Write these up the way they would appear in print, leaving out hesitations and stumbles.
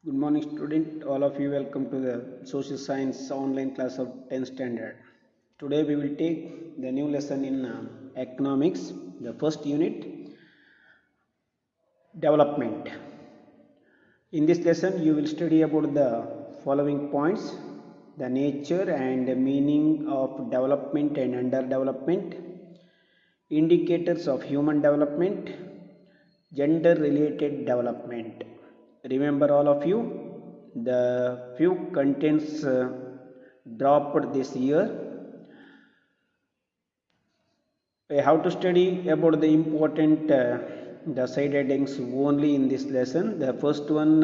Good morning student, all of you welcome to the social science online class of 10th standard. Today we will take the new lesson in economics, the first unit, development. In this lesson you will study about the following points: the nature and meaning of development and underdevelopment, indicators of human development, gender related development. Remember all of you, the few contents dropped this year. We have to study about the important the side headings only in this lesson. The first one,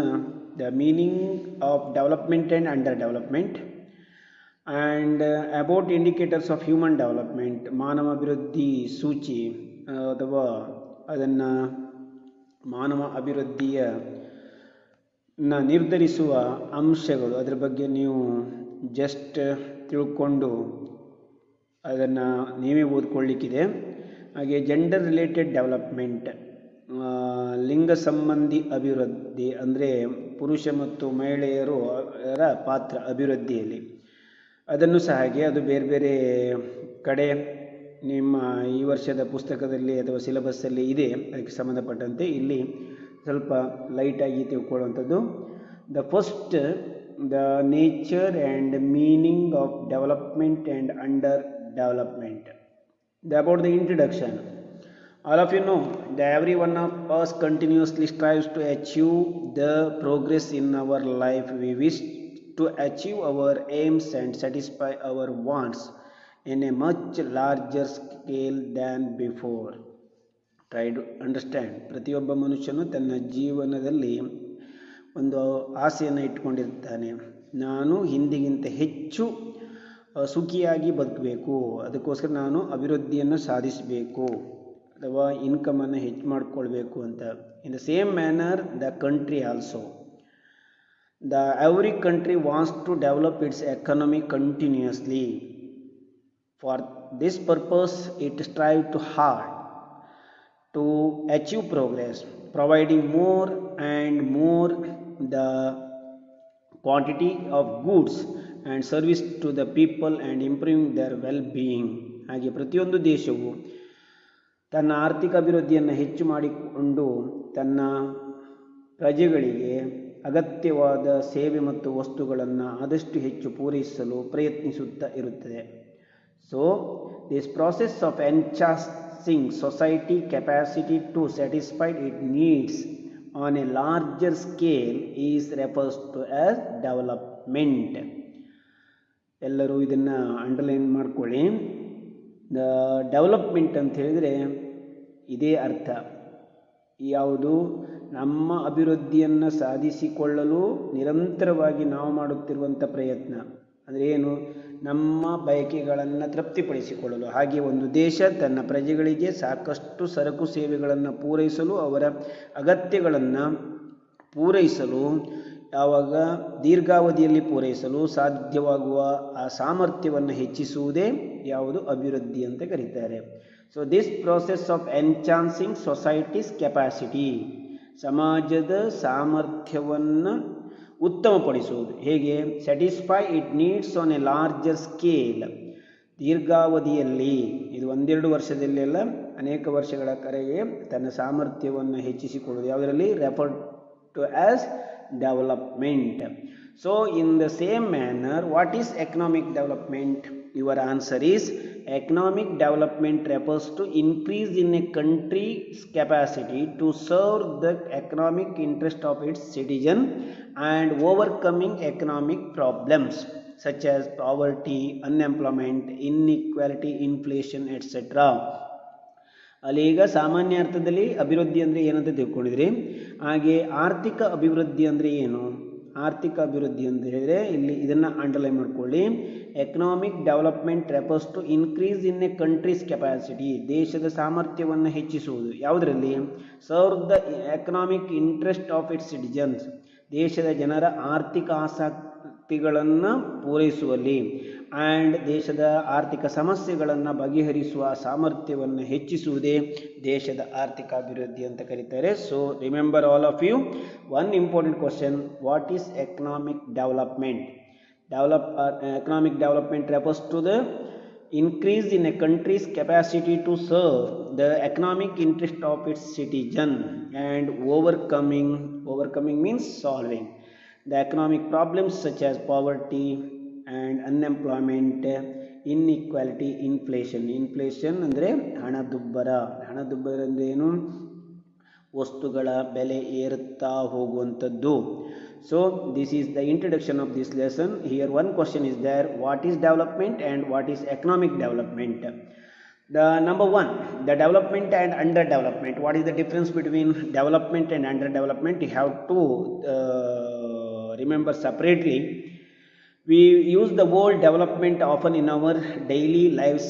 the meaning of development and underdevelopment, and about indicators of human development, ಮಾನವ ಅಭಿವೃದ್ಧಿ ಸೂಚಿ ಅಥವಾ ಅದನ್ನು ಮಾನವ ಅಭಿವೃದ್ಧಿಯ ನಿರ್ಧರಿಸುವ ಅಂಶಗಳು, ಅದರ ಬಗ್ಗೆ ನೀವು ಜಸ್ಟ್ ತಿಳ್ಕೊಂಡು ಅದನ್ನು ನೀವೇ ಓದ್ಕೊಳ್ಳಿಕ್ಕಿದೆ. ಹಾಗೆ ಜೆಂಡರ್ ರಿಲೇಟೆಡ್ ಡೆವಲಪ್ಮೆಂಟ್, ಲಿಂಗ ಸಂಬಂಧಿ ಅಭಿವೃದ್ಧಿ, ಅಂದರೆ ಪುರುಷ ಮತ್ತು ಮಹಿಳೆಯರ ಪಾತ್ರ ಅಭಿವೃದ್ಧಿಯಲ್ಲಿ, ಅದನ್ನು ಸಹ ಹಾಗೆ ಅದು ಬೇರೆ ಬೇರೆ ಕಡೆ ನಿಮ್ಮ ಈ ವರ್ಷದ ಪುಸ್ತಕದಲ್ಲಿ ಅಥವಾ ಸಿಲೆಬಸ್ಸಲ್ಲಿ ಇದೆ. ಅದಕ್ಕೆ ಸಂಬಂಧಪಟ್ಟಂತೆ ಇಲ್ಲಿ ಸ್ವಲ್ಪ ಲೈಟಾಗಿ ತಿಳ್ಕೊಳ್ಳುವಂಥದ್ದು. The first, the nature and meaning of development and under development. About the introduction, all of you know that every one of us continuously strives to achieve the progress in our life. We wish to achieve our aims and satisfy our wants in a much larger scale than before. Try to understand. ಪ್ರತಿಯೊಬ್ಬ ಮನುಷ್ಯನು ತನ್ನ ಜೀವನದಲ್ಲಿ ಒಂದು ಆಸೆಯನ್ನು ಇಟ್ಕೊಂಡಿರ್ತಾನೆ. ನಾನು ಹಿಂದಿಗಿಂತ ಹೆಚ್ಚು ಸುಖಿಯಾಗಿ ಬದುಕಬೇಕು, ಅದಕ್ಕೋಸ್ಕರ ನಾನು ಅಭಿವೃದ್ಧಿಯನ್ನು ಸಾಧಿಸಬೇಕು ಅಥವಾ ಇನ್ಕಮನ್ನು ಹೆಚ್ಚು ಮಾಡಿಕೊಳ್ಬೇಕು ಅಂತ. In the same manner the country also, every country wants to develop its economy continuously. For this purpose it strive to hard to achieve progress, providing more and more the quantity of goods and service to the people and improving their well-being. ಹಾಗೆ ಪ್ರತಿಯೊಂದು ದೇಶವು ತನ್ನ ಆರ್ಥಿಕ ಅಭಿವೃದ್ಧಿಯನ್ನು ಹೆಚ್ಚು ಮಾಡಿಕೊಂಡು ತನ್ನ ಪ್ರಜೆಗಳಿಗೆ ಅಗತ್ಯವಾದ ಸೇವೆ ಮತ್ತು ವಸ್ತುಗಳನ್ನು ಆದಷ್ಟು ಹೆಚ್ಚು ಪೂರೈಸಲು ಪ್ರಯತ್ನಿಸುತ್ತಾ ಇರುತ್ತದೆ. So this process of enhancing society capacity to satisfy it needs on a larger scale is refers to as development. ಎಲ್ಲರೂ ಇದನ್ನು ಅಂಡರ್ಲೈನ್ ಮಾಡ್ಕೊಳ್ಳಿ. ದ ಡೆವಲಪ್ಮೆಂಟ್ ಅಂತ ಹೇಳಿದರೆ ಇದೇ ಅರ್ಥ. ಯಾವುದು? ನಮ್ಮ ಅಭಿವೃದ್ಧಿಯನ್ನು ಸಾಧಿಸಿಕೊಳ್ಳಲು ನಿರಂತರವಾಗಿ ನಾವು ಮಾಡುತ್ತಿರುವಂಥ ಪ್ರಯತ್ನ. ಅಂದರೆ ಏನು? ನಮ್ಮ ಬಯಕೆಗಳನ್ನು ತೃಪ್ತಿಪಡಿಸಿಕೊಳ್ಳಲು. ಹಾಗೆ ಒಂದು ದೇಶ ತನ್ನ ಪ್ರಜೆಗಳಿಗೆ ಸಾಕಷ್ಟು ಸರಕು ಸೇವೆಗಳನ್ನು ಪೂರೈಸಲು, ಅವರ ಅಗತ್ಯಗಳನ್ನು ಪೂರೈಸಲು, ಯಾವಾಗ ದೀರ್ಘಾವಧಿಯಲ್ಲಿ ಪೂರೈಸಲು ಸಾಧ್ಯವಾಗುವ ಆ ಸಾಮರ್ಥ್ಯವನ್ನು ಹೆಚ್ಚಿಸುವುದೇ ಯಾವುದು? ಅಭಿವೃದ್ಧಿ ಅಂತ ಕರೀತಾರೆ. So this process of enhancing societies capacity, ಸಮಾಜದ ಸಾಮರ್ಥ್ಯವನ್ನು ಉತ್ತಮಪಡಿಸುವುದು. ಹೇಗೆ? Satisfy it needs on A larger scale, ದೀರ್ಘಾವಧಿಯಲ್ಲಿ, ಇದು ಒಂದೆರಡು ವರ್ಷದಲ್ಲೆಲ್ಲ ಅನೇಕ ವರ್ಷಗಳ ಕರೆಗೆ ತನ್ನ ಸಾಮರ್ಥ್ಯವನ್ನು ಹೆಚ್ಚಿಸಿಕೊಳ್ಳುವುದು. ಯಾವುದರಲ್ಲಿ? Refer to as development. So in the same manner, what is economic development? Your answer is economic development refers to increase in a country's capacity to serve the economic interest of its citizen and overcoming economic problems such as poverty, unemployment, inequality, inflation, etc. ಅಲ್ಲೀಗ ಸಾಮಾನ್ಯ ಅರ್ಥದಲ್ಲಿ ಅಭಿವೃದ್ಧಿ ಅಂದರೆ ಏನಂತ ತಿಳ್ಕೊಂಡಿದ್ರಿ. ಹಾಗೆ ಆರ್ಥಿಕ ಅಭಿವೃದ್ಧಿ ಅಂದರೆ ಏನು? ಆರ್ಥಿಕ ಅಭಿವೃದ್ಧಿ ಅಂತ ಹೇಳಿದರೆ ಇಲ್ಲಿ ಇದನ್ನು ಅಂಡರ್ಲೈನ್ ಮಾಡ್ಕೊಳ್ಳಿ. Economic development refers to increase in a country's capacity, ದೇಶದ ಸಾಮರ್ಥ್ಯವನ್ನು ಹೆಚ್ಚಿಸುವುದು. ಯಾವುದರಲ್ಲಿ? Serve the economic interest of its citizens, ದೇಶದ ಜನರ ಆರ್ಥಿಕ ಆಸಕ್ತಿಗಳನ್ನು ಪೂರೈಸುವಲ್ಲಿ. ಆ್ಯಂಡ್ ದೇಶದ ಆರ್ಥಿಕ ಸಮಸ್ಯೆಗಳನ್ನು ಬಗೆಹರಿಸುವ ಸಾಮರ್ಥ್ಯವನ್ನು ಹೆಚ್ಚಿಸುವುದೇ ದೇಶದ ಆರ್ಥಿಕ ಅಭಿವೃದ್ಧಿ ಅಂತ ಕರೀತಾರೆ. So remember all of you, one important question, what is economic development? Economic development refers to the increase in a country's capacity to serve the economic interest of its citizen and overcoming means solving the economic problems such as poverty and unemployment, inequality, inflation ಅಂದರೆ ಹಣದುಬ್ಬರ ಅಂದರೆ ಏನು? ವಸ್ತುಗಳ ಬೆಲೆ ಏರುತ್ತಾ ಹೋಗುವಂಥದ್ದು. So this is the introduction of this lesson. Here one question is there, what is development and what is economic development? The number one, the development and underdevelopment. What is the difference between development and underdevelopment? You have to remember separately. We use the word development often in our daily lives,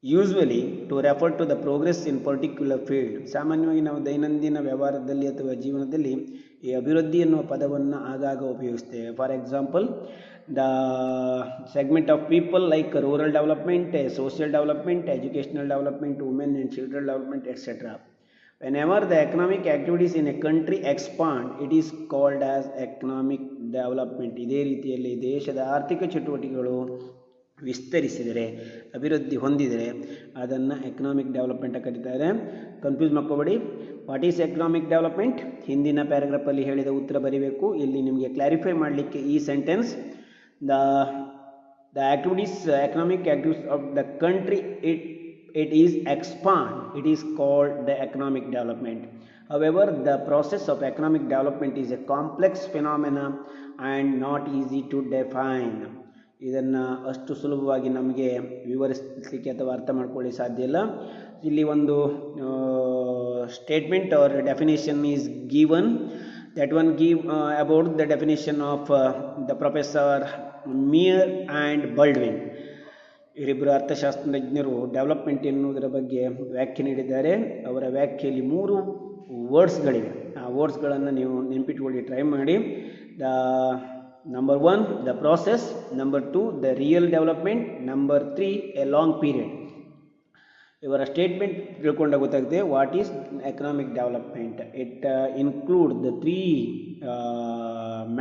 usually to refer to the progress in particular field. ಸಾಮಾನ್ಯವಾಗಿ ನಾವು ದೈನಂದಿನ ವ್ಯವಹಾರದಲ್ಲಿ ಅಥವಾ ಜೀವನದಲ್ಲಿ ಈ ಅಭಿವೃದ್ಧಿ ಎನ್ನುವ ಪದವನ್ನು ಆಗಾಗ ಉಪಯೋಗಿಸ್ತೇವೆ. For example, the segment of people like rural development, social development, educational development, women and children development, et cetera. Whenever the economic activities in a country expand, it is called as economic development. ಇದೇ ರೀತಿಯಲ್ಲಿ ದೇಶದ ಆರ್ಥಿಕ ಚಟುವಟಿಕೆಗಳು ವಿಸ್ತರಿಸಿದರೆ, ಅಭಿವೃದ್ಧಿ ಹೊಂದಿದರೆ ಅದನ್ನು economic development ಕರೀತಾರೆ. ಕನ್ಫ್ಯೂಸ್ ಮಾಡ್ಕೋಬೇಡಿ. What is economic development? ಹಿಂದಿನ ಪ್ಯಾರಾಗ್ರಾಫಲ್ಲಿ ಹೇಳಿದ ಉತ್ತರ ಬರೀಬೇಕು. ಇಲ್ಲಿ ನಿಮಗೆ ಕ್ಲಾರಿಫೈ ಮಾಡಲಿಕ್ಕೆ ಈ sentence, the activities, economic activities of the country it is expand, it is called the economic development. However, the process of economic development is a complex phenomena and not easy to define. ಇದನ್ನು ಅಷ್ಟು ಸುಲಭವಾಗಿ ನಮಗೆ ವಿವರಿಸಲಿಕ್ಕೆ ಅಥವಾ ಅರ್ಥ ಮಾಡ್ಕೊಳ್ಳಿ ಸಾಧ್ಯ ಇಲ್ಲ. ಇಲ್ಲಿ ಒಂದು statement or definition is given. that one give about the definition of the professor Meir and Baldwin. ಇವರಿಬ್ಬರು ಅರ್ಥಶಾಸ್ತ್ರಜ್ಞರು ಡೆವಲಪ್ಮೆಂಟ್ ಎನ್ನುವುದರ ಬಗ್ಗೆ ವ್ಯಾಖ್ಯೆ ನೀಡಿದ್ದಾರೆ. ಅವರ ವ್ಯಾಖ್ಯೆಯಲ್ಲಿ 3 ವರ್ಡ್ಸ್ಗಳಿವೆ. ಆ ವರ್ಡ್ಸ್ಗಳನ್ನು ನೀವು ನೆನಪಿಟ್ಕೊಳ್ಳಿ, ಟ್ರೈ ಮಾಡಿ. Number 1 the process, number 2 the real development, number 3 a long period. ಇವರ ಸ್ಟೇಟ್ಮೆಂಟ್ ತಿಳ್ಕೊಂಡಾಗ ಗೊತ್ತಾಗುತ್ತೆ what is economic development. It include the 3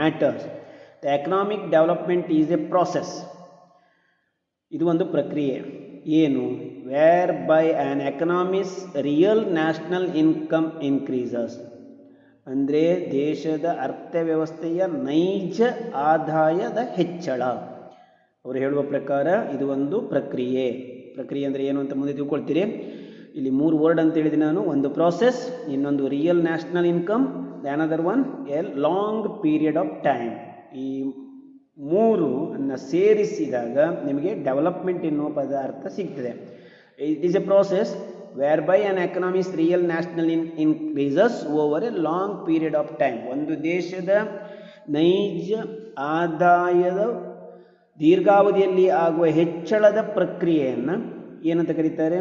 matters. The economic development is a process. ಇದು ಒಂದು ಪ್ರಕ್ರಿಯೆ. ಏನು? Whereby an economy's real national income increases. ಅಂದರೆ ದೇಶದ ಅರ್ಥವ್ಯವಸ್ಥೆಯ ನೈಜ ಆದಾಯದ ಹೆಚ್ಚಳ. ಅವರು ಹೇಳುವ ಪ್ರಕಾರ ಇದು ಒಂದು ಪ್ರಕ್ರಿಯೆ. ಪ್ರಕ್ರಿಯೆ ಅಂದರೆ ಏನು ಅಂತ ಮುಂದೆ ತಿಳ್ಕೊಳ್ತೀರಿ. ಇಲ್ಲಿ 3 ವರ್ಡ್ ಅಂತ ಹೇಳಿದೆ ನಾನು. ಒಂದು ಪ್ರಾಸೆಸ್, ಇನ್ನೊಂದು real national income, another one a long period of time. ಈ 3 ಅನ್ನು ಸೇರಿಸಿದಾಗ ನಿಮಗೆ ಡೆವಲಪ್ಮೆಂಟ್ ಎನ್ನುವ ಪದಾರ್ಥ ಸಿಗ್ತದೆ. It is a process whereby an economy's real national increases over a long period of time. ಒಂದು ದೇಶದ ನೈಜ ಆದಾಯದ ದೀರ್ಘಾವಧಿಯಲ್ಲಿ ಆಗುವ ಹೆಚ್ಚಳದ ಪ್ರಕ್ರಿಯೆಯನ್ನು ಏನಂತ ಕರೀತಾರೆ?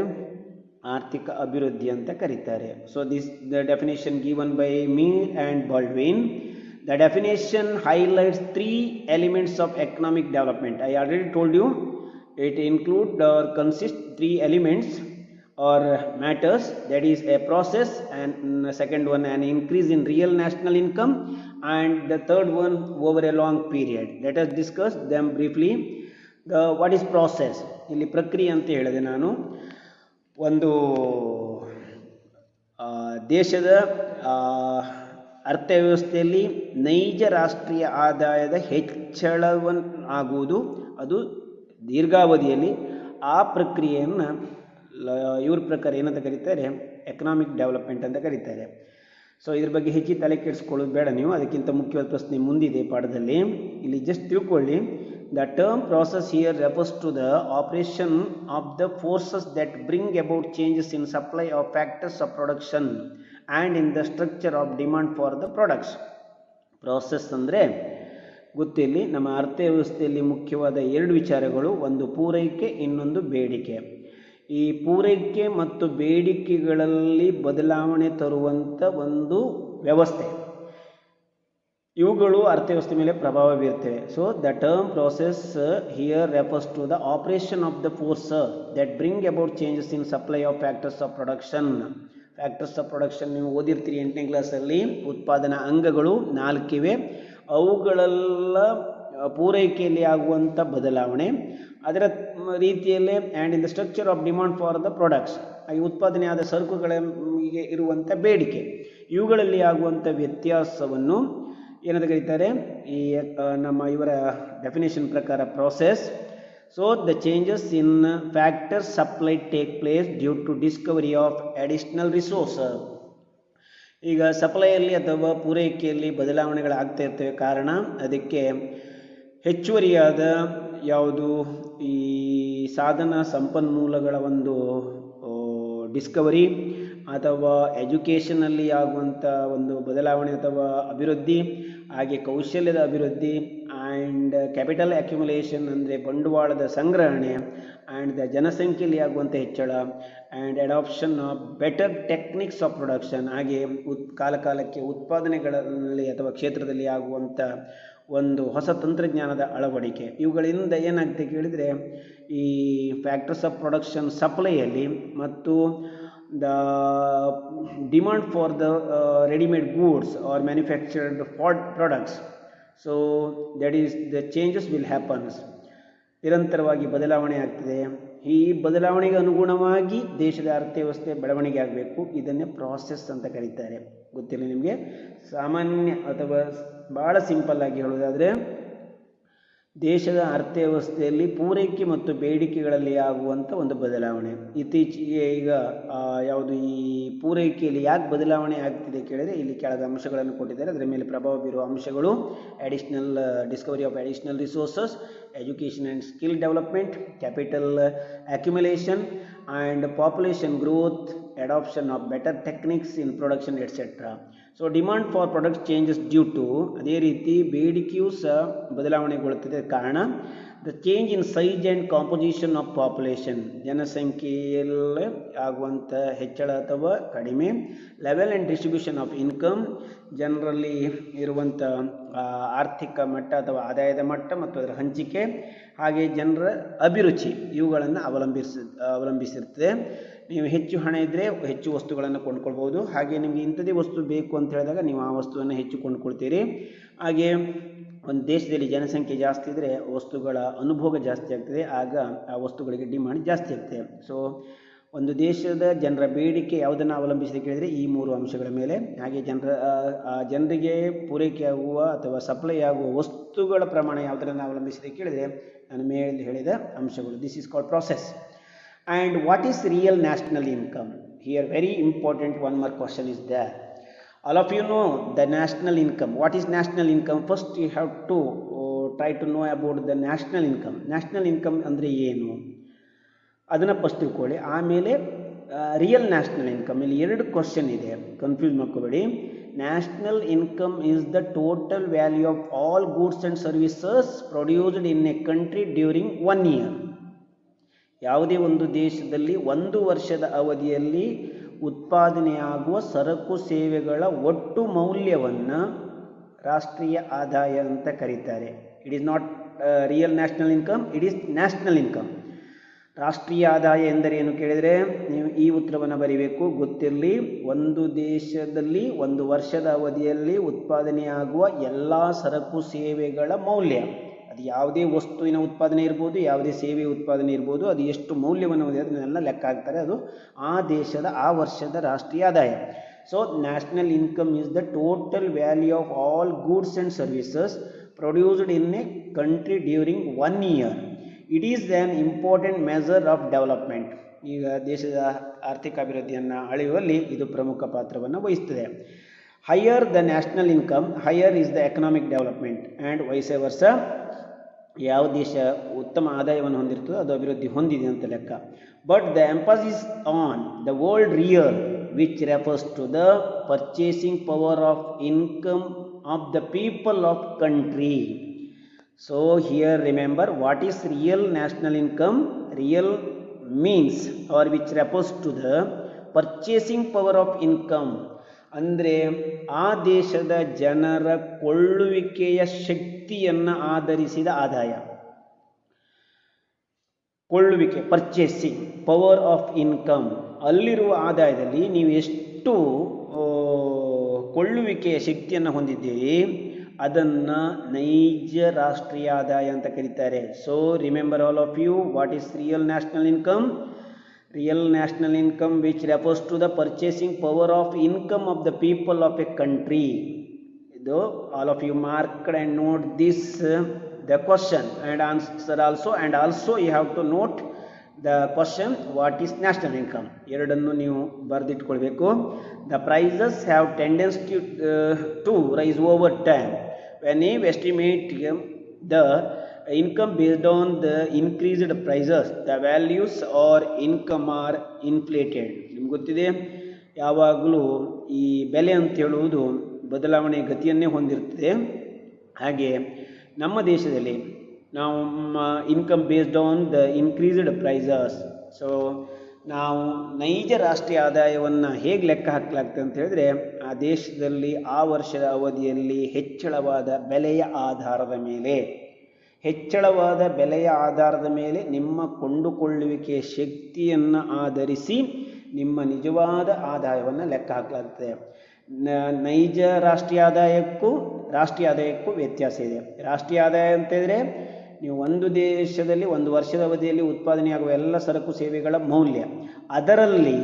ಆರ್ಥಿಕ ಅಭಿವೃದ್ಧಿ ಅಂತ ಕರೀತಾರೆ. So this the definition given by Mir and Baldwin. The definition highlights 3 elements of economic development. I already told you it include or consists 3 elements or matters. That is a process, and second one an increase in real national income, and the third one over a long period. Let us discuss them briefly. What is process? ಇಲ್ಲಿ ಪ್ರಕ್ರಿಯೆ ಅಂತ ಹೇಳಿದೆ ನಾನು. ಒಂದು ದೇಶದ ಅರ್ಥವ್ಯವಸ್ಥೆಯಲ್ಲಿ ನೈಜ ರಾಷ್ಟ್ರೀಯ ಆದಾಯದ ಹೆಚ್ಚಳವನ್ನಾಗುವುದು, ಅದು ದೀರ್ಘಾವಧಿಯಲ್ಲಿ. ಆ ಪ್ರಕ್ರಿಯೆಯನ್ನು ಇವ್ರ ಪ್ರಕಾರ ಏನಂತ ಕರೀತಾರೆ? ಎಕನಾಮಿಕ್ ಡೆವಲಪ್ಮೆಂಟ್ ಅಂತ ಕರೀತಾರೆ. ಸೊ ಇದ್ರ ಬಗ್ಗೆ ಹೆಚ್ಚು ತಲೆ ಕೆಡಿಸ್ಕೊಳ್ಳೋದು ಬೇಡ ನೀವು. ಅದಕ್ಕಿಂತ ಮುಖ್ಯವಾದ ಪ್ರಶ್ನೆ ಮುಂದಿದೆ ಪಾಠದಲ್ಲಿ. ಇಲ್ಲಿ ಜಸ್ಟ್ ತಿಳ್ಕೊಳ್ಳಿ. The term process here refers to the operation of the forces that bring about changes in supply of factors of production and in the structure of demand for the products. Process ಅಂದರೆ ಗೊತ್ತಿರಲಿ, ನಮ್ಮ ಅರ್ಥವ್ಯವಸ್ಥೆಯಲ್ಲಿ ಮುಖ್ಯವಾದ 2 ವಿಚಾರಗಳು, ಒಂದು ಪೂರೈಕೆ, ಇನ್ನೊಂದು ಬೇಡಿಕೆ. ಈ ಪೂರೈಕೆ ಮತ್ತು ಬೇಡಿಕೆಗಳಲ್ಲಿ ಬದಲಾವಣೆ ತರುವಂಥ ಒಂದು ವ್ಯವಸ್ಥೆ. ಇವುಗಳು ಅರ್ಥವ್ಯವಸ್ಥೆ ಮೇಲೆ ಪ್ರಭಾವ ಬೀರ್ತವೆ. So the term process here refers to the operation of the force that bring about changes in supply of factors of production. Factors of production ನೀವು ಓದಿರ್ತೀರಿ 8ನೇ ಕ್ಲಾಸಲ್ಲಿ. ಉತ್ಪಾದನಾ ಅಂಗಗಳು 4 ಇವೆ. ಅವುಗಳೆಲ್ಲ ಪೂರೈಕೆಯಲ್ಲಿ ಆಗುವಂಥ ಬದಲಾವಣೆ, ಅದರ ರೀತಿಯಲ್ಲೇ and in the structure of demand for the products, ಈ ಉತ್ಪಾದನೆಯಾದ ಸರಕುಗಳಿಗೆ ಇರುವಂಥ ಬೇಡಿಕೆ, ಇವುಗಳಲ್ಲಿ ಆಗುವಂಥ ವ್ಯತ್ಯಾಸವನ್ನು ಏನಂತ ಕರೀತಾರೆ ಈ ನಮ್ಮ ಇವರ ಡೆಫಿನೇಷನ್ ಪ್ರಕಾರ process. So the changes in factor supply take place due to discovery of additional resource. ಈಗ ಸಪ್ಲೈಯಲ್ಲಿ ಅಥವಾ ಪೂರೈಕೆಯಲ್ಲಿ ಬದಲಾವಣೆಗಳಾಗ್ತಾ ಇರ್ತವೆ. ಕಾರಣ ಅದಕ್ಕೆ ಹೆಚ್ಚುವರಿಯಾದ ಯಾವುದು ಈ ಸಾಧನ ಸಂಪನ್ಮೂಲಗಳ ಒಂದು ಡಿಸ್ಕವರಿ ಅಥವಾ ಎಜುಕೇಷನಲ್ಲಿ ಆಗುವಂಥ ಒಂದು ಬದಲಾವಣೆ ಅಥವಾ ಅಭಿವೃದ್ಧಿ, ಹಾಗೆ ಕೌಶಲ್ಯದ ಅಭಿವೃದ್ಧಿ, ಆ್ಯಂಡ್ ಕ್ಯಾಪಿಟಲ್ ಅಕ್ಯುಮುಲೇಷನ್ ಅಂದರೆ ಬಂಡವಾಳದ ಸಂಗ್ರಹಣೆ, ಆ್ಯಂಡ್ ದ ಜನಸಂಖ್ಯೆಯಲ್ಲಿ ಆಗುವಂಥ ಹೆಚ್ಚಳ, and adoption of better techniques of production, ಹಾಗೆ ಕಾಲಕಾಲಕ್ಕೆ ಉತ್ಪಾದನೆಗಳಲ್ಲಿ ಅಥವಾ ಕ್ಷೇತ್ರದಲ್ಲಿ ಆಗುವಂಥ ಒಂದು ಹೊಸ ತಂತ್ರಜ್ಞಾನದ ಅಳವಡಿಕೆ. ಇವುಗಳಿಂದ ಏನಾಗುತ್ತೆ ಕೇಳಿದರೆ ಈ ಫ್ಯಾಕ್ಟರ್ಸ್ ಆಫ್ ಪ್ರೊಡಕ್ಷನ್ ಸಪ್ಲೈಯಲ್ಲಿ ಮತ್ತು the demand for the ready-made goods or manufactured products, so that is the changes will happen. ನಿರಂತರವಾಗಿ ಬದಲಾವಣೆ ಆಗ್ತದೆ. ಈ ಬದಲಾವಣೆಗೆ ಅನುಗುಣವಾಗಿ ದೇಶದ ಅರ್ಥವ್ಯವಸ್ಥೆ ಬೆಳವಣಿಗೆ ಆಗಬೇಕು. ಇದನ್ನೇ ಪ್ರಾಸೆಸ್ ಅಂತ ಕರೀತಾರೆ. ಗೊತ್ತಿಲ್ಲ ನಿಮಗೆ? ಸಾಮಾನ್ಯ ಅಥವಾ ಭಾಳ ಸಿಂಪಲ್ ಆಗಿ ಹೇಳೋದಾದರೆ ದೇಶದ ಅರ್ಥವ್ಯವಸ್ಥೆಯಲ್ಲಿ ಪೂರೈಕೆ ಮತ್ತು ಬೇಡಿಕೆಗಳಲ್ಲಿ ಆಗುವಂಥ ಒಂದು ಬದಲಾವಣೆ. ಇತ್ತೀಚೆಗೆ ಈಗ ಯಾವುದು ಈ ಪೂರೈಕೆಯಲ್ಲಿ ಯಾಕೆ ಬದಲಾವಣೆ ಆಗ್ತಿದೆ ಕೇಳಿದರೆ ಇಲ್ಲಿ ಕೆಳಗೆ ಅಂಶಗಳನ್ನು ಕೊಟ್ಟಿದ್ದಾರೆ. ಅದರ ಮೇಲೆ ಪ್ರಭಾವ ಬೀರುವ ಅಂಶಗಳು: additional discovery of additional resources, education and skill development, capital accumulation and population growth, adoption of better techniques in production etc. So demand for product changes due to, ಅದೇ ರೀತಿ ಬೇಡಿಕೆಯೂ ಸಹ ಬದಲಾವಣೆಗೊಳ್ಳುತ್ತದೆ. ಕಾರಣ the change in size and composition of population, ಜನಸಂಖ್ಯೆಯಲ್ಲಿ ಆಗುವಂಥ ಹೆಚ್ಚಳ ಅಥವಾ ಕಡಿಮೆ, level and distribution of income, ಜನರಲ್ಲಿ ಇರುವಂಥ ಆರ್ಥಿಕ ಮಟ್ಟ ಅಥವಾ ಆದಾಯದ ಮಟ್ಟ ಮತ್ತು ಅದರ ಹಂಚಿಕೆ, ಹಾಗೆ ಜನರ ಅಭಿರುಚಿ, ಇವುಗಳನ್ನು ಅವಲಂಬಿಸಿರ್ತದೆ. ನೀವು ಹೆಚ್ಚು ಹಣ ಇದ್ದರೆ ಹೆಚ್ಚು ವಸ್ತುಗಳನ್ನು ಕೊಂಡ್ಕೊಳ್ಬೋದು. ಹಾಗೆ ನಿಮಗೆ ಇಂಥದೇ ವಸ್ತು ಬೇಕು ಅಂತ ಹೇಳಿದಾಗ ನೀವು ಆ ವಸ್ತುವನ್ನು ಹೆಚ್ಚು ಕೊಂಡ್ಕೊಳ್ತೀರಿ. ಹಾಗೆ ಒಂದು ದೇಶದಲ್ಲಿ ಜನಸಂಖ್ಯೆ ಜಾಸ್ತಿ ಇದ್ದರೆ ವಸ್ತುಗಳ ಅನುಭೋಗ ಜಾಸ್ತಿ ಆಗ್ತದೆ, ಆಗ ಆ ವಸ್ತುಗಳಿಗೆ ಡಿಮಾಂಡ್ ಜಾಸ್ತಿ ಆಗ್ತದೆ. ಸೊ ಒಂದು ದೇಶದ ಜನರ ಬೇಡಿಕೆ ಯಾವುದನ್ನು ಅವಲಂಬಿಸಿದೆ ಕೇಳಿದರೆ ಈ 3 ಅಂಶಗಳ ಮೇಲೆ. ಹಾಗೆ ಜನರಿಗೆ ಪೂರೈಕೆಯಾಗುವ ಅಥವಾ ಸಪ್ಲೈ ಆಗುವ ವಸ್ತುಗಳ ಪ್ರಮಾಣ ಯಾವುದನ್ನು ಅವಲಂಬಿಸಿದೆ ಕೇಳಿದರೆ ನಾನು ಮೇಲೆ ಹೇಳಿದ ಅಂಶಗಳು. This is called process. And what is real national income? Here very important one more question is there. All of you know the national income. What is national income? First you have to try to know about the national income. National income ಅಂದರೆ ಏನು ಅದನ್ನು first ತಿಳ್ಕೊಳ್ಳಿ. ಆಮೇಲೆ real national income, ಇಲ್ಲಿ 2 question ಇದೆ, confuse ಮಾಡ್ಕೋಬೇಡಿ. National income is the total value of all goods and services produced in a country during 1 year. ಯಾವುದೇ ಒಂದು ದೇಶದಲ್ಲಿ 1 ವರ್ಷದ ಅವಧಿಯಲ್ಲಿ ಉತ್ಪಾದನೆಯಾಗುವ ಸರಕು ಸೇವೆಗಳ ಒಟ್ಟು ಮೌಲ್ಯವನ್ನು ರಾಷ್ಟ್ರೀಯ ಆದಾಯ ಅಂತ ಕರೀತಾರೆ. It is not real national income, it is national income. ರಾಷ್ಟ್ರೀಯ ಆದಾಯ ಎಂದರೇನು ಕೇಳಿದರೆ ನೀವು ಈ ಉತ್ತರವನ್ನು ಬರೀಬೇಕು, ಗೊತ್ತಿರಲಿ. ಒಂದು ದೇಶದಲ್ಲಿ 1 ವರ್ಷದ ಅವಧಿಯಲ್ಲಿ ಉತ್ಪಾದನೆಯಾಗುವ ಎಲ್ಲ ಸರಕು ಸೇವೆಗಳ ಮೌಲ್ಯ, ಅದು ಯಾವುದೇ ವಸ್ತುವಿನ ಉತ್ಪಾದನೆ ಇರ್ಬೋದು, ಯಾವುದೇ ಸೇವೆ ಉತ್ಪಾದನೆ ಇರ್ಬೋದು, ಅದು ಎಷ್ಟು ಮೌಲ್ಯವನ್ನು ಹೊಂದಿದೆ ಅದನ್ನೆಲ್ಲ ಲೆಕ್ಕ ಹಾಕ್ತಾರೆ. ಅದು ಆ ದೇಶದ ಆ ವರ್ಷದ ರಾಷ್ಟ್ರೀಯ ಆದಾಯ. So national income is the total value of all goods and services produced in a country during 1 year. It is an important measure of development. ಈಗ ದೇಶದ ಆರ್ಥಿಕ ಅಭಿವೃದ್ಧಿಯನ್ನು ಅಳೆಯುವಲ್ಲಿ ಇದು ಪ್ರಮುಖ ಪಾತ್ರವನ್ನು ವಹಿಸ್ತದೆ. Higher the national income, higher is the economic development and wise ವರ್ಸ. ಯಾವ ದೇಶ ಉತ್ತಮ ಆದಾಯವನ್ನು ಹೊಂದಿರ್ತದೋ ಅದು ಅಭಿವೃದ್ಧಿ ಹೊಂದಿದೆ ಅಂತ ಲೆಕ್ಕ. But the emphasis on the world real which refers to the purchasing power of income of the people of country. So here remember what is real national income. Real means or which refers to the purchasing power of income ಅಂದರೆ ಆ ದೇಶದ ಜನರ ಕೊಳ್ಳುವಿಕೆಯ ಶಕ್ತಿಯನ್ನು ಆಧರಿಸಿದ ಆದಾಯ. ಕೊಳ್ಳುವಿಕೆ, purchasing power of income, ಅಲ್ಲಿರುವ ಆದಾಯದಲ್ಲಿ ನೀವು ಎಷ್ಟು ಕೊಳ್ಳುವಿಕೆಯ ಶಕ್ತಿಯನ್ನು ಹೊಂದಿದ್ದೀರಿ ಅದನ್ನು ನೈಜ ರಾಷ್ಟ್ರೀಯ ಆದಾಯ ಅಂತ ಕರೀತಾರೆ. So remember all of you, what is real national income? Real national income, which refers to the purchasing power of income of the people of a country. Though all of you mark and note this the question and answer also, and also you have to note the question, what is national income? ಎರಡನ್ನು ನೀವು ಬರೆದಿಟ್ಕೊಳ್ಬೇಕು. The prices have tendency to rise over time. When you estimate the income based on the increased prices, the values or income are inflated. ನಿಮ್ಗೆ ಗೊತ್ತಿದೆ, ಯಾವಾಗಲೂ ಈ ಬೆಲೆ ಅಂತ ಹೇಳುವುದು ಬದಲಾವಣೆ ಗತಿಯನ್ನೇ ಹೊಂದಿರ್ತದೆ. ಹಾಗೆ ನಮ್ಮ ದೇಶದಲ್ಲಿ ನಮ್ಮ income based on the increased prices. So ನಾವು ನೈಜ ರಾಷ್ಟ್ರೀಯ ಆದಾಯವನ್ನು ಹೇಗೆ ಲೆಕ್ಕ ಹಾಕಲಾಗ್ತದೆ ಅಂತ ಹೇಳಿದ್ರೆ, ಆ ದೇಶದಲ್ಲಿ ಆ ವರ್ಷದ ಅವಧಿಯಲ್ಲಿ ಹೆಚ್ಚಳವಾದ ಬೆಲೆಯ ಆಧಾರದ ಮೇಲೆ, ಹೆಚ್ಚಳವಾದ ಬೆಲೆಯ ಆಧಾರದ ಮೇಲೆ ನಿಮ್ಮ ಕೊಂಡುಕೊಳ್ಳುವಿಕೆಯ ಶಕ್ತಿಯನ್ನು ಆಧರಿಸಿ ನಿಮ್ಮ ನಿಜವಾದ ಆದಾಯವನ್ನು ಲೆಕ್ಕ ಹಾಕಲಾಗ್ತದೆ. ನೈಜ ರಾಷ್ಟ್ರೀಯ ಆದಾಯಕ್ಕೂ ವ್ಯತ್ಯಾಸ ಇದೆ. ರಾಷ್ಟ್ರೀಯ ಆದಾಯ ಅಂತಂದರೆ ನೀವು ಒಂದು ದೇಶದಲ್ಲಿ ಒಂದು ವರ್ಷದ ಅವಧಿಯಲ್ಲಿ ಉತ್ಪಾದನೆಯಾಗುವ ಎಲ್ಲ ಸರಕು ಸೇವೆಗಳ ಮೌಲ್ಯ, ಅದರಲ್ಲಿ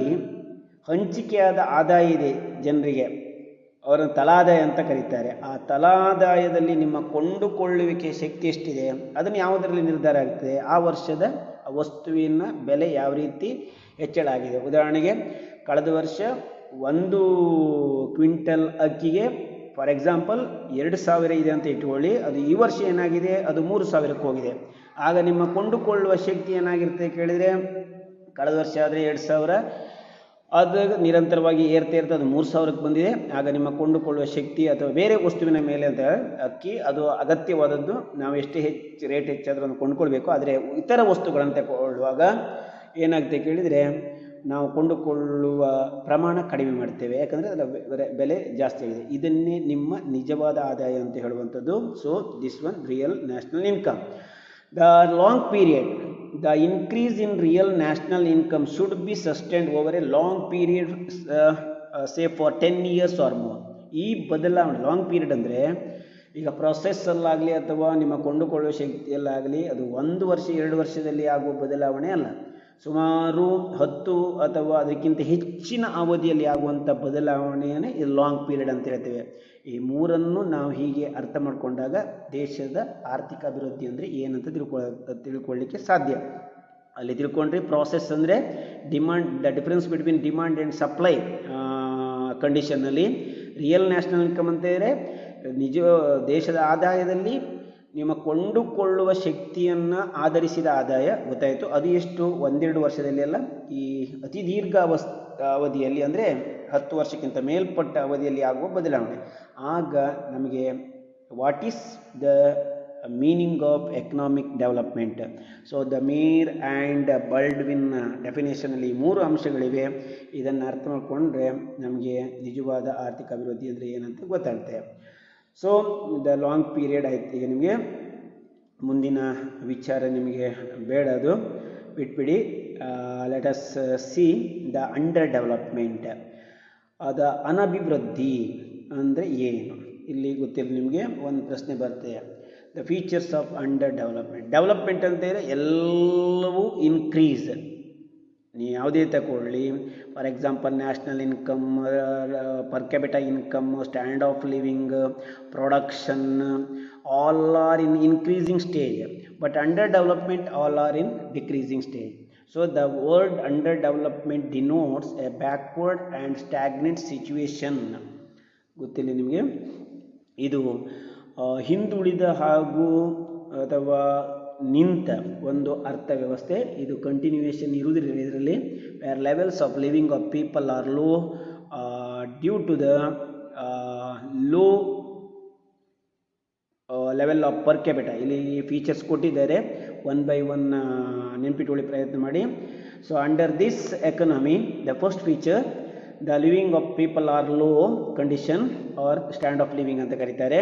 ಹಂಚಿಕೆಯಾದ ಆದಾಯ ಇದೆ ಜನರಿಗೆ, ಅವರನ್ನು ತಲಾದಾಯ ಅಂತ ಕರೀತಾರೆ. ಆ ತಲಾದಾಯದಲ್ಲಿ ನಿಮ್ಮ ಕೊಂಡುಕೊಳ್ಳುವಿಕೆ ಶಕ್ತಿ ಎಷ್ಟಿದೆ ಅದನ್ನು ಯಾವುದರಲ್ಲಿ ನಿರ್ಧಾರ ಆಗ್ತದೆ? ಆ ವರ್ಷದ ವಸ್ತುವಿನ ಬೆಲೆ ಯಾವ ರೀತಿ ಹೆಚ್ಚಳ ಆಗಿದೆ. ಉದಾಹರಣೆಗೆ ಕಳೆದ ವರ್ಷ 1 ಕ್ವಿಂಟಲ್ ಅಕ್ಕಿಗೆ ಫಾರ್ ಎಕ್ಸಾಂಪಲ್ 2,000 ಇದೆ ಅಂತ ಇಟ್ಕೊಳ್ಳಿ. ಅದು ಈ ವರ್ಷ ಏನಾಗಿದೆ, ಅದು 3,000ಕ್ಕೆ ಹೋಗಿದೆ. ಆಗ ನಿಮ್ಮ ಕೊಂಡುಕೊಳ್ಳುವ ಶಕ್ತಿ ಏನಾಗಿರುತ್ತೆ ಕೇಳಿದರೆ, ಕಳೆದ ವರ್ಷ ಆದರೆ 2,000, ಅದು ನಿರಂತರವಾಗಿ ಏರ್ತಾ ಅದು 3,000ಕ್ಕೆ ಬಂದಿದೆ. ಆಗ ನಿಮ್ಮ ಕೊಂಡುಕೊಳ್ಳುವ ಶಕ್ತಿ ಅಥವಾ ಬೇರೆ ವಸ್ತುವಿನ ಮೇಲೆ ಅಂತ ಅಕ್ಕಿ ಅದು ಅಗತ್ಯವಾದದ್ದು, ನಾವು ಎಷ್ಟೇ ರೇಟ್ ಹೆಚ್ಚಾದರೂ ಅದನ್ನು ಕೊಂಡುಕೊಳ್ಬೇಕು. ಆದರೆ ಇತರ ವಸ್ತುಗಳನ್ನು ತಗೊಳ್ಳುವಾಗ ಏನಾಗುತ್ತೆ ಕೇಳಿದರೆ, ನಾವು ಕೊಂಡುಕೊಳ್ಳುವ ಪ್ರಮಾಣ ಕಡಿಮೆ ಮಾಡ್ತೇವೆ, ಯಾಕಂದರೆ ಅದರ ಬೆಲೆ ಜಾಸ್ತಿ ಆಗಿದೆ. ಇದನ್ನೇ ನಿಮ್ಮ ನಿಜವಾದ ಆದಾಯ ಅಂತ ಹೇಳುವಂಥದ್ದು. So this one real national income. The long period, the increase in real national income should be sustained over a long period, say for 10 years or more. ಈ ಬದಲಾವಣೆ ಲಾಂಗ್ ಪೀರಿಯಡ್ ಅಂದರೆ ಈಗ ಪ್ರೊಸೆಸ್ಸಲ್ಲಾಗಲಿ ಅಥವಾ ನಿಮ್ಮ ಕೊಂಡುಕೊಳ್ಳುವ ಶಕ್ತಿಯಲ್ಲಾಗಲಿ ಅದು 1 ವರ್ಷ 2 ವರ್ಷದಲ್ಲಿ ಆಗುವ ಬದಲಾವಣೆ ಅಲ್ಲ. ಸುಮಾರು 10 ಅಥವಾ ಅದಕ್ಕಿಂತ ಹೆಚ್ಚಿನ ಅವಧಿಯಲ್ಲಿ ಆಗುವಂಥ ಬದಲಾವಣೆಯೇ ಇದು ಲಾಂಗ್ ಪೀರಿಯಡ್ ಅಂತ ಹೇಳ್ತೇವೆ. ಈ ಮೂರನ್ನು ನಾವು ಹೀಗೆ ಅರ್ಥ ಮಾಡಿಕೊಂಡಾಗ ದೇಶದ ಆರ್ಥಿಕ ಅಭಿವೃದ್ಧಿ ಅಂದರೆ ಏನಂತ ತಿಳ್ಕೊಳ್ಳಿಕ್ಕೆ ಸಾಧ್ಯ. ಅಲ್ಲಿ ತಿಳ್ಕೊಂಡ್ರೆ ಪ್ರಾಸೆಸ್ ಅಂದರೆ demand, the difference between demand and supply ಕಂಡೀಷನ್ನಲ್ಲಿ. ರಿಯಲ್ ನ್ಯಾಷನಲ್ ಇನ್ಕಮ್ ಅಂತ ಹೇಳಿದರೆ ನಿಜ ದೇಶದ ಆದಾಯದಲ್ಲಿ ನಿಮ್ಮ ಕೊಂಡುಕೊಳ್ಳುವ ಶಕ್ತಿಯನ್ನು ಆಧರಿಸಿದ ಆದಾಯ ಗೊತ್ತಾಯಿತು. ಅದು ಎಷ್ಟು? 1-2 ವರ್ಷದಲ್ಲಿ ಅಲ್ಲ, ಈ ಅತಿ ದೀರ್ಘ ಅವಧಿಯಲ್ಲಿ ಅಂದರೆ 10 ವರ್ಷಕ್ಕಿಂತ ಮೇಲ್ಪಟ್ಟ ಅವಧಿಯಲ್ಲಿ ಆಗುವ ಬದಲಾವಣೆ. ಆಗ ನಮಗೆ what is the meaning of economic development. So the Meier and Baldwin ಡೆಫಿನೇಷನಲ್ಲಿ 3 ಅಂಶಗಳಿವೆ. ಇದನ್ನು ಅರ್ಥ ಮಾಡಿಕೊಂಡ್ರೆ ನಮಗೆ ನಿಜವಾದ ಆರ್ಥಿಕ ಅಭಿವೃದ್ಧಿ ಅಂದರೆ ಏನಂತ ಗೊತ್ತಾಗುತ್ತೆ. ಸೊ ದ ಲಾಂಗ್ ಪೀರಿಯಡ್ ಆಯ್ತು. ಈಗ ನಿಮಗೆ ಮುಂದಿನ ವಿಚಾರ ನಿಮಗೆ ಬೇಡ, ಅದು ಬಿಟ್ಬಿಡಿ. Let us see the under development. ಅದ ಅನಭಿವೃದ್ಧಿ ಅಂದರೆ ಏನು? ಇಲ್ಲಿ ಗೊತ್ತಿಲ್ಲ ನಿಮಗೆ ಒಂದು ಪ್ರಶ್ನೆ ಬರ್ತದೆ, the features of under development. Development ಅಂತಂದರೆ ಎಲ್ಲವೂ ಇನ್ಕ್ರೀಸ್. ನೀವು ಯಾವುದೇ ತಗೊಳ್ಳಿ, for example national income, per capita income, stand of living, production, all are in increasing stage. But under development all are in decreasing stage. So the word underdevelopment denotes a backward and stagnant situation. ಗೊತ್ತಿಲ್ಲ ನಿಮಗೆ, ಇದು ಹಿಂದುಳಿದ ಹಾಗೂ ಅಥವಾ ನಿಂತ ಒಂದು ಅರ್ಥ ವ್ಯವಸ್ಥೆ. ಇದು ಕಂಟಿನ್ಯೂಯೇಷನ್ ಇರುವುದಿಲ್ಲ ಇದರಲ್ಲಿ. Where levels of living of people are low due to the low level of per capita. ಇಲ್ಲಿ ಫೀಚರ್ಸ್ ಕೊಟ್ಟಿದ್ದಾರೆ, 1 by 1 ನೆನಪಿಟ್ಕೊಳ್ಳಿ ಪ್ರಯತ್ನ ಮಾಡಿ. So under this economy the first feature, the living of people are low condition or stand of living ಅಂತ ಕರೀತಾರೆ.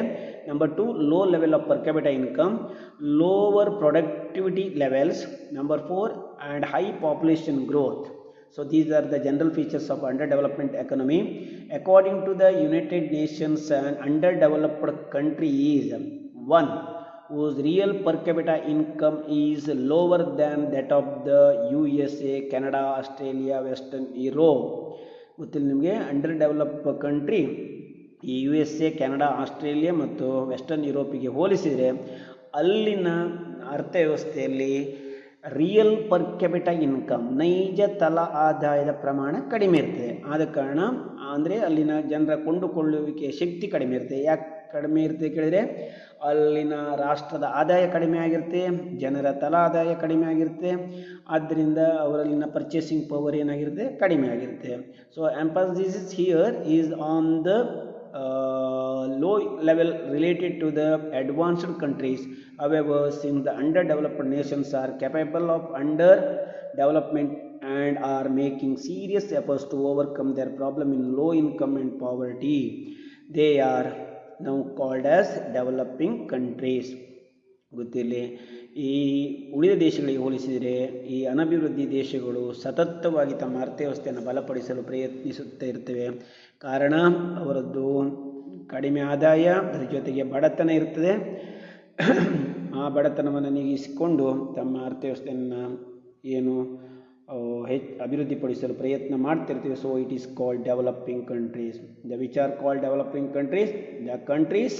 Number 2, low level of per capital income, lower productivity levels. Number 4, and high population growth. So these are the general features of underdevelopment economy. According to the United Nations, an underdeveloped country is one whose real per capita income is lower than that of the USA, Canada, Australia, Western Europe. ಗೊತ್ತಿಲ್ಲ ನಿಮಗೆ, under develop country ಈ USA, Canada, Australia ಮತ್ತು western ಯುರೋಪಿಗೆ ಹೋಲಿಸಿದರೆ ಅಲ್ಲಿನ ಅರ್ಥವ್ಯವಸ್ಥೆಯಲ್ಲಿ real per capital income, ನೈಜ ತಲಾ ಆದಾಯದ ಪ್ರಮಾಣ ಕಡಿಮೆ ಇರ್ತದೆ. ಆದ ಕಾರಣ ಅಂದರೆ ಅಲ್ಲಿನ ಜನರ ಕೊಂಡುಕೊಳ್ಳುವಿಕೆಯ ಶಕ್ತಿ ಕಡಿಮೆ ಇರ್ತದೆ. ಯಾಕೆ ಕಡಿಮೆ ಇರ್ತದೆ ಕೇಳಿದರೆ, ಅಲ್ಲಿನ ರಾಷ್ಟ್ರದ ಆದಾಯ ಕಡಿಮೆ ಆಗಿರುತ್ತೆ, ಜನರ ತಲಾ ಆದಾಯ ಕಡಿಮೆ ಆಗಿರುತ್ತೆ. ಆದ್ದರಿಂದ ಅವರಲ್ಲಿನ ಪರ್ಚೇಸಿಂಗ್ ಪವರ್ ಏನಾಗಿರುತ್ತೆ, ಕಡಿಮೆ ಆಗಿರುತ್ತೆ. So emphasis here is on the low level related to the advanced countries. However, since the underdeveloped nations are capable of underdevelopment and are making serious efforts to overcome their problem in low income and poverty, they are now called as developing countries. ಗೊತ್ತಿರಲಿ, ಈ ಉಳಿದ ದೇಶಗಳಿಗೆ ಹೋಲಿಸಿದರೆ ಈ ಅನಭಿವೃದ್ಧಿ ದೇಶಗಳು ಸತತವಾಗಿ ತಮ್ಮ ಅರ್ಥವ್ಯವಸ್ಥೆಯನ್ನು ಬಲಪಡಿಸಲು ಪ್ರಯತ್ನಿಸುತ್ತಾ ಇರ್ತವೆ. ಕಾರಣ ಅವರದ್ದು ಕಡಿಮೆ ಆದಾಯ, ಅದರ ಜೊತೆಗೆ ಬಡತನ ಇರ್ತದೆ. ಆ ಬಡತನವನ್ನು ನೀಗಿಸಿಕೊಂಡು ತಮ್ಮ ಅರ್ಥವ್ಯವಸ್ಥೆಯನ್ನು ಏನು ಅಭಿವೃದ್ಧಿಪಡಿಸಲು ಪ್ರಯತ್ನ ಮಾಡ್ತಿರ್ತೀವಿ. So it is called developing countries. The which are called developing countries, the countries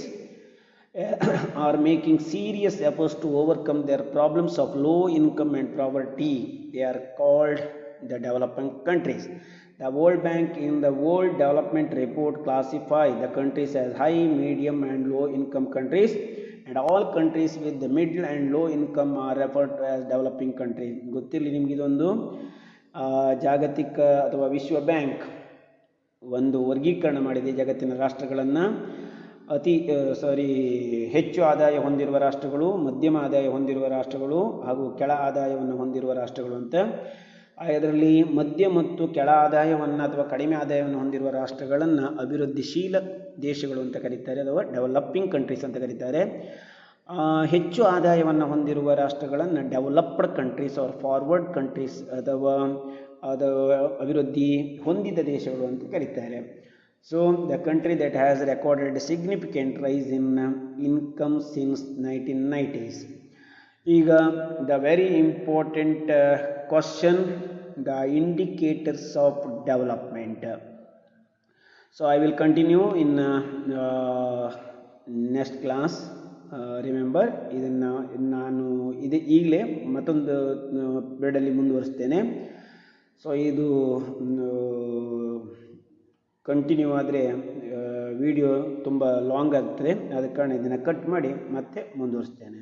are making serious efforts to overcome their problems of low income and poverty. They are called the developing countries. The World Bank in the World Development Report classify the countries as high, medium and low income countries, and all countries with the middle and low income are referred to as developing countries. ಗೊತ್ತಿರಲಿ ನಿಮಗೆ, ಇದೊಂದು ಜಾಗತಿಕ ಅಥವಾ ವಿಶ್ವ bank ಒಂದು ವರ್ಗೀಕರಣ ಮಾಡಿದೆ ಜಗತ್ತಿನ ರಾಷ್ಟ್ರಗಳನ್ನು. ಹೆಚ್ಚು ಆದಾಯ ಹೊಂದಿರುವ ರಾಷ್ಟ್ರಗಳು, ಮಧ್ಯಮ ಆದಾಯ ಹೊಂದಿರುವ ರಾಷ್ಟ್ರಗಳು ಹಾಗೂ ಕೆಳ ಆದಾಯವನ್ನು ಹೊಂದಿರುವ ರಾಷ್ಟ್ರಗಳು ಅಂತ. ಅದರಲ್ಲಿ ಮಧ್ಯ ಮತ್ತು ಕೆಳ ಆದಾಯವನ್ನು ಅಥವಾ ಕಡಿಮೆ ಆದಾಯವನ್ನು ಹೊಂದಿರುವ ರಾಷ್ಟ್ರಗಳನ್ನು ಅಭಿವೃದ್ಧಿಶೀಲ ದೇಶಗಳು ಅಂತ ಕರೀತಾರೆ, ಅಥವಾ ಡೆವಲಪಿಂಗ್ ಕಂಟ್ರೀಸ್ ಅಂತ ಕರೀತಾರೆ. ಹೆಚ್ಚು ಆದಾಯವನ್ನು ಹೊಂದಿರುವ ರಾಷ್ಟ್ರಗಳನ್ನು developed countries are forward countries ಅಥವಾ ಅಭಿವೃದ್ಧಿ ಹೊಂದಿದ ದೇಶಗಳು ಅಂತ ಕರೀತಾರೆ. So the country that has recorded a significant rise in income since 1990s. ಈಗ the very important question, the indicators of development. So I will continue in next class. Remember, ಇದನ್ನು ನಾನು ಈಗಲೇ ಮತ್ತೊಂದು ಪೀರಿಯಡಲ್ಲಿ ಮುಂದುವರಿಸ್ತೇನೆ. ಸೊ ಇದು ಕಂಟಿನ್ಯೂ ಆದರೆ video ತುಂಬ long ಆಗ್ತದೆ. ಆದ ಕಾರಣ ಇದನ್ನು ಕಟ್ ಮಾಡಿ ಮತ್ತೆ ಮುಂದುವರಿಸ್ತೇನೆ.